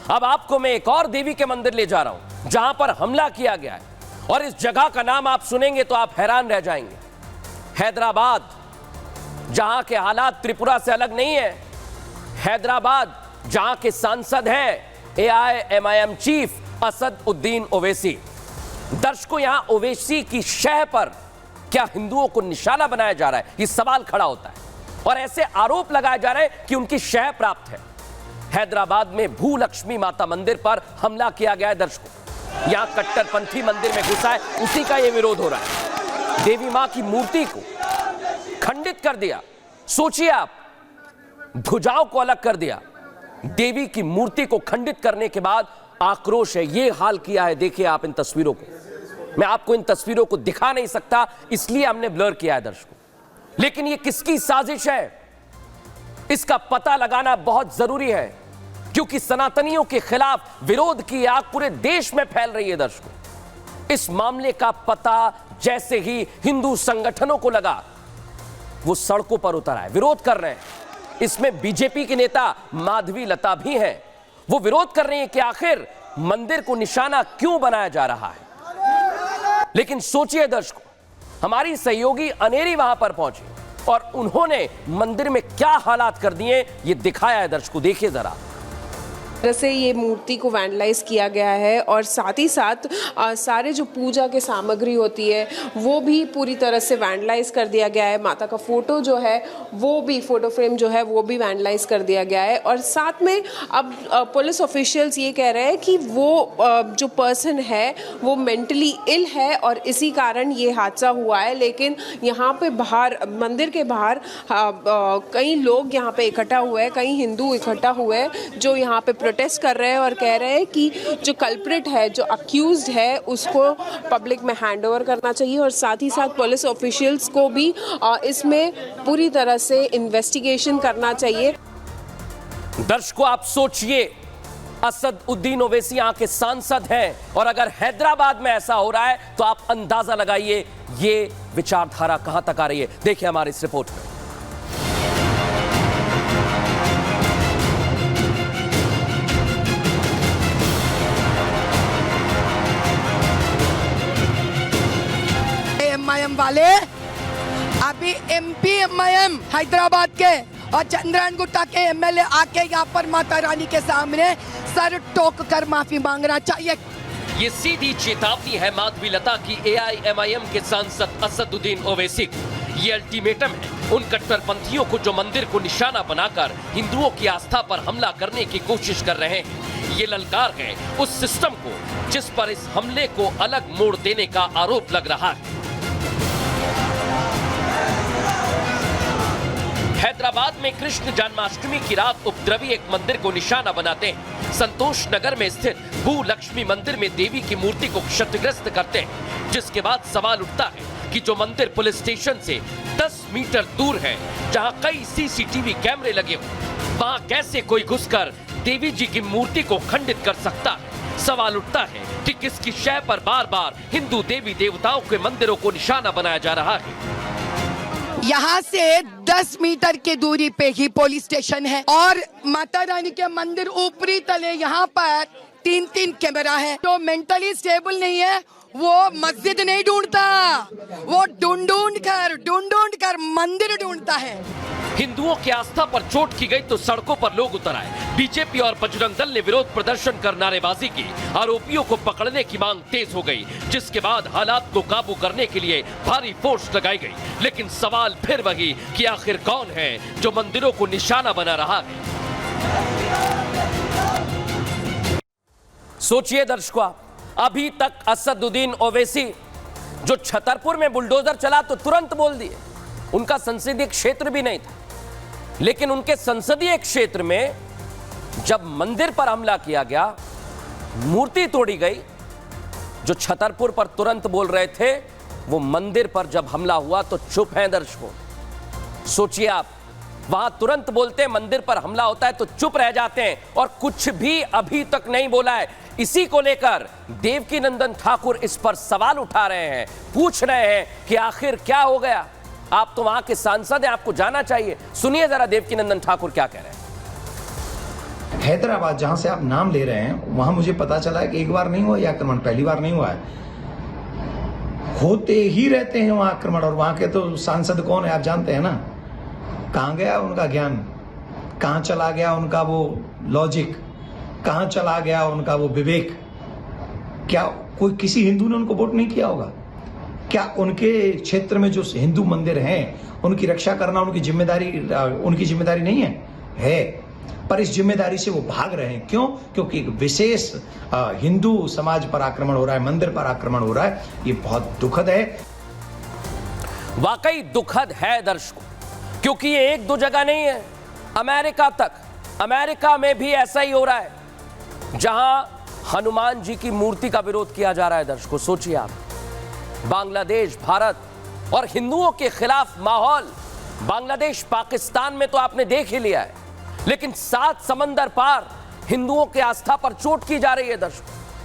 अब आपको मैं एक और देवी के मंदिर ले जा रहा हूं जहां पर हमला किया गया है, और इस जगह का नाम आप सुनेंगे तो आप हैरान रह जाएंगे। हैदराबाद, जहां के हालात त्रिपुरा से अलग नहीं है। हैदराबाद, जहां के सांसद हैं AIMIM चीफ असद उद्दीन ओवैसी। दर्शकों, यहां ओवैसी की शह पर क्या हिंदुओं को निशाना बनाया जा रहा है, यह सवाल खड़ा होता है, और ऐसे आरोप लगाए जा रहे हैं कि उनकी शह प्राप्त है। हैदराबाद में भूलक्ष्मी माता मंदिर पर हमला किया गया है। दर्शकों, यहां कट्टरपंथी मंदिर में घुसा है, उसी का यह विरोध हो रहा है। देवी मां की मूर्ति को खंडित कर दिया। सोचिए आप, भुजाओं को अलग कर दिया। देवी की मूर्ति को खंडित करने के बाद आक्रोश है। यह हाल किया है, देखिए आप इन तस्वीरों को। मैं आपको इन तस्वीरों को दिखा नहीं सकता, इसलिए हमने ब्लर किया है दर्शकों। लेकिन यह किसकी साजिश है, इसका पता लगाना बहुत जरूरी है, क्योंकि सनातनियों के खिलाफ विरोध की आग पूरे देश में फैल रही है। दर्शकों, इस मामले का पता जैसे ही हिंदू संगठनों को लगा, वो सड़कों पर उतर आए, विरोध कर रहे हैं। इसमें बीजेपी के नेता माधवी लता भी हैं। वो विरोध कर रही हैं कि आखिर मंदिर को निशाना क्यों बनाया जा रहा है। लेकिन सोचिए दर्शकों, हमारी सहयोगी अनेरी वहां पर पहुंची और उन्होंने मंदिर में क्या हालात कर दिए, ये दिखाया है। दर्शकों, देखिए जरा। से ये मूर्ति को वैंडलाइज किया गया है, और साथ ही साथ सारे जो पूजा के सामग्री होती है वो भी पूरी तरह से वैंडलाइज कर दिया गया है। माता का फोटो जो है वो भी, फोटो फ्रेम जो है वो भी वैंडलाइज कर दिया गया है। और साथ में अब पुलिस ऑफिशियल्स ये कह रहे हैं कि वो जो पर्सन है वो मेंटली इल है और इसी कारण ये हादसा हुआ है। लेकिन यहाँ पे बाहर, मंदिर के बाहर कई लोग यहाँ पे इकट्ठा हुए हैं, कई हिंदू इकट्ठा हुए हैं जो यहाँ पे प्रोटेस्ट कर रहे हैं और कह रहे हैं कि जो कल्प्रिट है, जो अक्यूज्ड है, उसको पब्लिक में हैंड ओवर करना चाहिए। और साथ ही साथ पुलिस ऑफिशियल्स को भी इसमें पूरी तरह से इन्वेस्टिगेशन करना चाहिए। दर्शकों, आप सोचिए, असद उद्दीन ओवैसी यहाँ के सांसद हैं, और अगर हैदराबाद में ऐसा हो रहा है तो आप अंदाजा लगाइए ये विचारधारा कहां तक आ रही है। देखिए हमारी इस रिपोर्ट में। MIM वाले अभी MP MIM हैदराबाद के और चंद्रन गुट्टा के MLA आके यहाँ पर माता रानी के सामने सर टोक कर माफी मांगना चाहिए। ये सीधी चेतावनी है माधवी लता की AIMIM के सांसद असदुद्दीन ओवैसी को। ये अल्टीमेटम है उन कट्टरपंथियों को जो मंदिर को निशाना बनाकर हिंदुओं की आस्था पर हमला करने की कोशिश कर रहे हैं। ये ललकार है उस सिस्टम को जिस पर इस हमले को अलग मोड़ देने का आरोप लग रहा है। हैदराबाद में कृष्ण जन्माष्टमी की रात उपद्रवी एक मंदिर को निशाना बनाते हैं। संतोष नगर में स्थित भूलक्ष्मी मंदिर में देवी की मूर्ति को क्षतिग्रस्त करते हैं, जिसके बाद सवाल उठता है कि जो मंदिर पुलिस स्टेशन से 10 मीटर दूर है, जहां कई CCTV कैमरे लगे हो, वहां कैसे कोई घुसकर देवी जी की मूर्ति को खंडित कर सकता है। सवाल उठता है कि किसकी शय पर बार बार हिंदू देवी देवताओं के मंदिरों को निशाना बनाया जा रहा है। यहाँ से 10 मीटर की दूरी पे ही पुलिस स्टेशन है और माता रानी के मंदिर ऊपरी तले यहाँ पर 3-3 कैमरा है। तो मेंटली स्टेबल नहीं है, वो मस्जिद नहीं ढूंढता, वो ढूंढ कर मंदिर ढूंढता है। हिंदुओं की आस्था पर चोट की गई तो सड़कों पर लोग उतर आए। बीजेपी और बजरंग दल ने विरोध प्रदर्शन कर नारेबाजी की। आरोपियों को पकड़ने की मांग तेज हो गई, जिसके बाद हालात को काबू करने के लिए भारी फोर्स लगाई गई। लेकिन सवाल फिर वही कि आखिर कौन है जो मंदिरों को निशाना बना रहा है। सोचिए दर्शकों, अभी तक असदुद्दीन ओवैसी जो छतरपुर में बुलडोजर चला तो तुरंत बोल दिए, उनका संसदीय क्षेत्र भी नहीं था। लेकिन उनके संसदीय क्षेत्र में जब मंदिर पर हमला किया गया, मूर्ति तोड़ी गई, जो छतरपुर पर तुरंत बोल रहे थे, वो मंदिर पर जब हमला हुआ तो चुप हैं दर्शकों। सोचिए आप, वहां तुरंत बोलते, मंदिर पर हमला होता है तो चुप रह जाते हैं और कुछ भी अभी तक नहीं बोला है। इसी को लेकर देवकीनंदन ठाकुर इस पर सवाल उठा रहे हैं, पूछ रहे हैं कि आखिर क्या हो गया। आप तो वहां के सांसद हैं, आपको जाना चाहिए। सुनिए जरा देवकीनंदन ठाकुर क्या कह रहे हैं। हैदराबाद जहां से आप नाम ले रहे हैं वहां मुझे पता चला है कि एक बार नहीं हुआ यह आक्रमण, पहली बार नहीं हुआ है, होते ही रहते हैं वहां आक्रमण। और वहां के तो सांसद कौन है आप जानते हैं ना। कहां गया उनका ज्ञान, कहां चला गया उनका वो लॉजिक, कहां चला गया उनका वो विवेक। क्या कोई किसी हिंदू ने उनको वोट नहीं किया होगा? क्या उनके क्षेत्र में जो हिंदू मंदिर हैं उनकी रक्षा करना उनकी जिम्मेदारी नहीं है? है, पर इस जिम्मेदारी से वो भाग रहे हैं। क्यों? क्योंकि एक विशेष हिंदू समाज पर आक्रमण हो रहा है, मंदिर पर आक्रमण हो रहा है। ये बहुत दुखद है। वाकई दुखद है दर्शकों, क्योंकि ये एक दो जगह नहीं है, अमेरिका तक, अमेरिका में भी ऐसा ही हो रहा है, जहां हनुमान जी की मूर्ति का विरोध किया जा रहा है। दर्शकों सोचिए आप, बांग्लादेश, भारत और हिंदुओं के खिलाफ माहौल, बांग्लादेश, पाकिस्तान में तो आपने देख ही लिया है, लेकिन 7 समंदर पार हिंदुओं के आस्था पर चोट की जा रही है। दर्शकों